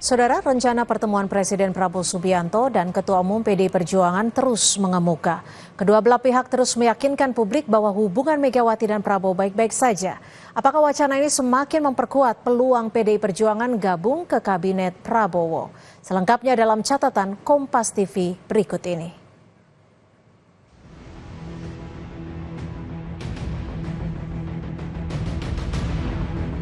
Saudara, rencana pertemuan Presiden Prabowo Subianto dan Ketua Umum PDI Perjuangan terus mengemuka. Kedua belah pihak terus meyakinkan publik bahwa hubungan Megawati dan Prabowo baik-baik saja. Apakah wacana ini semakin memperkuat peluang PDI Perjuangan gabung ke Kabinet Prabowo? Selengkapnya dalam catatan Kompas TV berikut ini.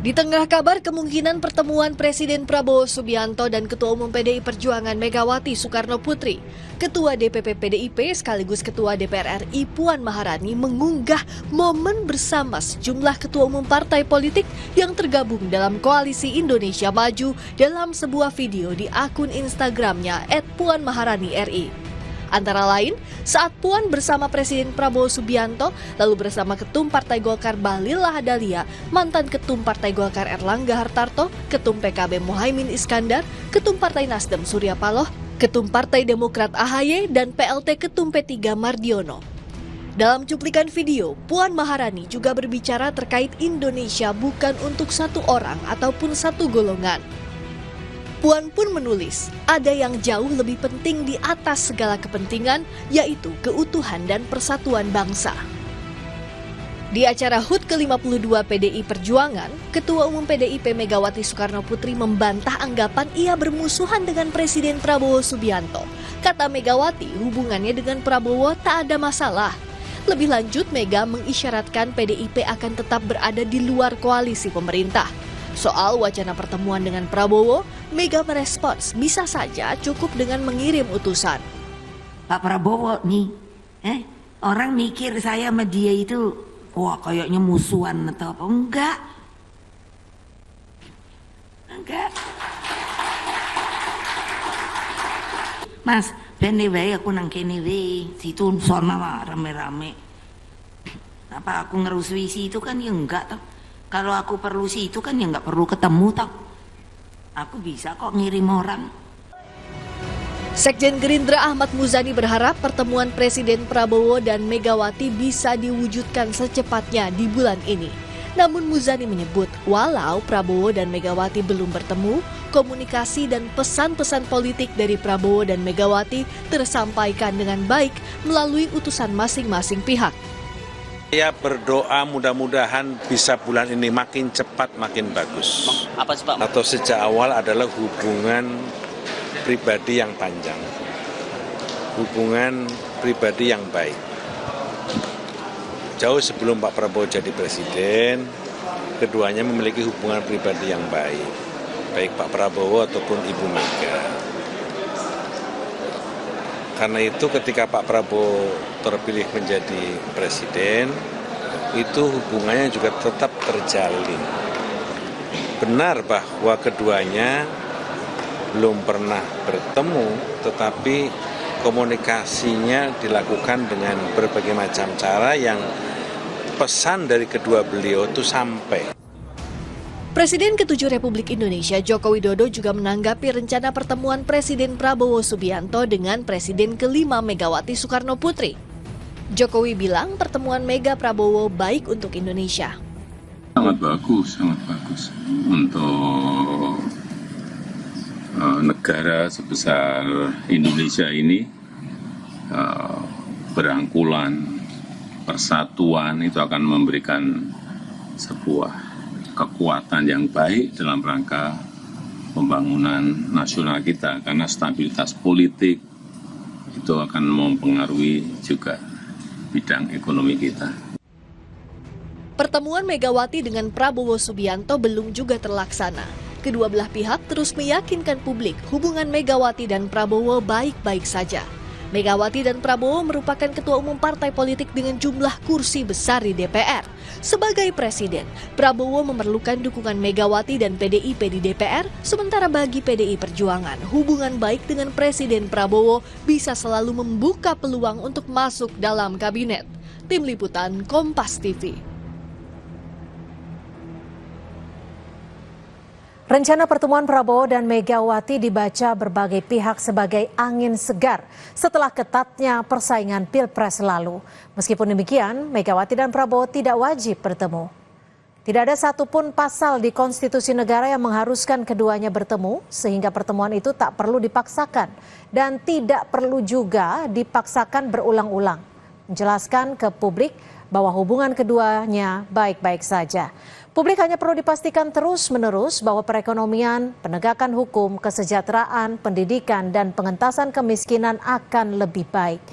Di tengah kabar kemungkinan pertemuan Presiden Prabowo Subianto dan Ketua Umum PDI Perjuangan Megawati Soekarno Putri, Ketua DPP PDIP sekaligus Ketua DPR RI Puan Maharani mengunggah momen bersama sejumlah ketua umum partai politik yang tergabung dalam Koalisi Indonesia Maju dalam sebuah video di akun Instagramnya @puanmaharani_ri. Antara lain, saat Puan bersama Presiden Prabowo Subianto, lalu bersama Ketum Partai Golkar Bahlil Lahadalia, mantan Ketum Partai Golkar Erlangga Hartarto, Ketum PKB Muhaimin Iskandar, Ketum Partai Nasdem Surya Paloh, Ketum Partai Demokrat AHY, dan PLT Ketum P3 Mardiono. Dalam cuplikan video, Puan Maharani juga berbicara terkait Indonesia bukan untuk satu orang ataupun satu golongan. Puan pun menulis, ada yang jauh lebih penting di atas segala kepentingan, yaitu keutuhan dan persatuan bangsa. Di acara HUT ke-52 PDI Perjuangan, Ketua Umum PDIP Megawati Soekarno Putri membantah anggapan ia bermusuhan dengan Presiden Prabowo Subianto. Kata Megawati, hubungannya dengan Prabowo tak ada masalah. Lebih lanjut, Mega mengisyaratkan PDIP akan tetap berada di luar koalisi pemerintah. Soal wacana pertemuan dengan Prabowo, Mega merespons bisa saja cukup dengan mengirim utusan. Pak Prabowo nih, orang mikir saya sama dia itu, wah kayaknya musuhan atau apa? Enggak. Mas, bene wae aku nang kene wae, situ sono rame-rame. Apa aku ngerusui itu kan ya enggak toh. Kalau aku perlu sih itu kan ya nggak perlu ketemu toh. Aku bisa kok ngirim orang. Sekjen Gerindra Ahmad Muzani berharap pertemuan Presiden Prabowo dan Megawati bisa diwujudkan secepatnya di bulan ini. Namun Muzani menyebut walau Prabowo dan Megawati belum bertemu, komunikasi dan pesan-pesan politik dari Prabowo dan Megawati tersampaikan dengan baik melalui utusan masing-masing pihak. Saya berdoa mudah-mudahan bisa bulan ini makin cepat makin bagus. Apa sih Pak? Atau sejak awal adalah hubungan pribadi yang panjang. Hubungan pribadi yang baik. Jauh sebelum Pak Prabowo jadi presiden, keduanya memiliki hubungan pribadi yang baik. Baik Pak Prabowo ataupun Ibu Mega. Karena itu ketika Pak Prabowo terpilih menjadi presiden, itu hubungannya juga tetap terjalin. Benar bahwa keduanya belum pernah bertemu, tetapi komunikasinya dilakukan dengan berbagai macam cara yang pesan dari kedua beliau itu sampai. Presiden ke-7 Republik Indonesia Joko Widodo juga menanggapi rencana pertemuan Presiden Prabowo Subianto dengan Presiden ke-5 Megawati Soekarno Putri. Jokowi bilang pertemuan Mega Prabowo baik untuk Indonesia. Sangat bagus untuk negara sebesar Indonesia ini berangkulan, persatuan itu akan memberikan sebuah kekuatan yang baik dalam rangka pembangunan nasional kita, karena stabilitas politik itu akan mempengaruhi juga bidang ekonomi kita. Pertemuan Megawati dengan Prabowo Subianto belum juga terlaksana. Kedua belah pihak terus meyakinkan publik hubungan Megawati dan Prabowo baik-baik saja. Megawati dan Prabowo merupakan ketua umum partai politik dengan jumlah kursi besar di DPR. Sebagai presiden, Prabowo memerlukan dukungan Megawati dan PDIP di DPR, sementara bagi PDI Perjuangan, hubungan baik dengan Presiden Prabowo bisa selalu membuka peluang untuk masuk dalam kabinet. Tim Liputan Kompas TV. Rencana pertemuan Prabowo dan Megawati dibaca berbagai pihak sebagai angin segar setelah ketatnya persaingan Pilpres lalu. Meskipun demikian, Megawati dan Prabowo tidak wajib bertemu. Tidak ada satupun pasal di konstitusi negara yang mengharuskan keduanya bertemu, sehingga pertemuan itu tak perlu dipaksakan dan tidak perlu juga dipaksakan berulang-ulang. Menjelaskan ke publik bahwa hubungan keduanya baik-baik saja. Publik hanya perlu dipastikan terus-menerus bahwa perekonomian, penegakan hukum, kesejahteraan, pendidikan, dan pengentasan kemiskinan akan lebih baik.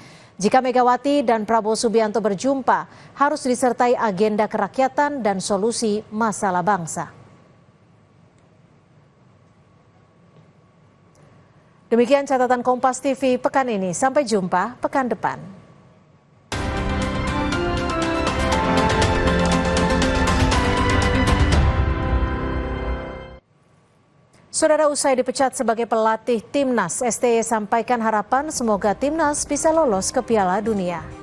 Jika Megawati dan Prabowo Subianto berjumpa, harus disertai agenda kerakyatan dan solusi masalah bangsa. Demikian catatan Kompas TV pekan ini. Sampai jumpa pekan depan. Saudara, usai dipecat sebagai pelatih Timnas, STY sampaikan harapan semoga Timnas bisa lolos ke Piala Dunia.